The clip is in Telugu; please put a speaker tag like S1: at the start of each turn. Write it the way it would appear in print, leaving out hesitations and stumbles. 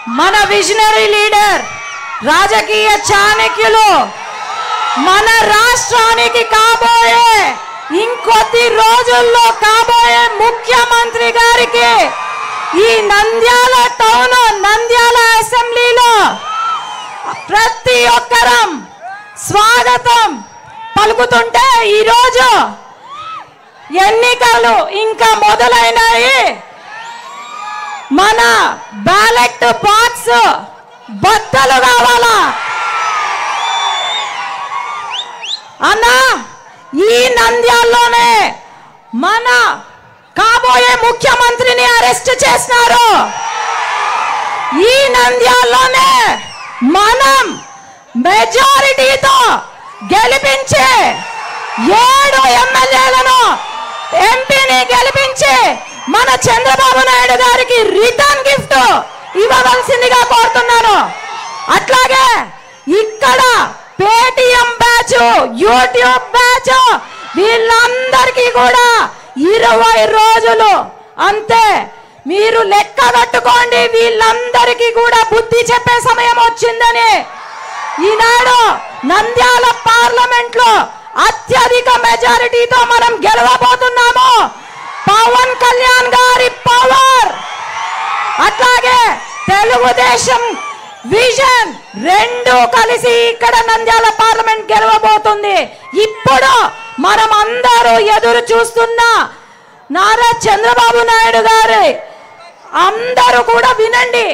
S1: మన విజనరీ లీడర్, రాజకీయ చాణక్యులు, మన రాష్ట్రానికి కాబోయే ఇంకొద్ది రోజుల్లో కాబోయే ముఖ్యమంత్రి గారికి ఈ నంద్యాల టౌన్, నంద్యాల అసెంబ్లీలో ప్రతి ఒక్కరం స్వాగతం పలుకుతుంటే ఈరోజు ఎన్నికలు ఇంకా మొదలైనాయి. మన బ్యాలెట్ బాక్స్ బద్దలు కావాలా అన్నా? ఈ నంద్యాలలోనే మన కాబోయే ముఖ్యమంత్రిని అరెస్ట్ చేస్తున్నారు. ఈ నంద్యాలలోనే మనం మెజారిటీతో గెలిపించి 7 ఎమ్మెల్యేలను, ఎంపీని గెలిపించి మన చంద్రబాబు నాయుడు గారికి రిటర్న్ గిఫ్ట్ ఇవ్వవలసిందిగా కోరుతున్నాను. అట్లాగే ఇక్కడ పేటిఎం బ్యాచ్, యూట్యూబ్ బ్యాచ్ వీళ్ళందరికీ కూడా 20 రోజులు అంతే. మీరు లెక్క కట్టుకోండి. వీళ్ళందరికీ కూడా బుద్ధి చెప్పే సమయం వచ్చిందని ఈనాడు నంద్యాల పార్లమెంట్ లో అత్యధిక మెజారిటీతో మనం గెలవబోతున్నాము. పవన్ కళ్యాణ్ గారి పవర్, అట్లాగే తెలుగుదేశం విజన్ రెండు కలిసి ఇక్కడ నంద్యాల పార్లమెంట్ గెలవబోతుంది. ఇప్పుడు మనం అందరూ ఎదురు చూస్తున్న నారా చంద్రబాబు నాయుడు గారి అందరూ కూడా వినండి.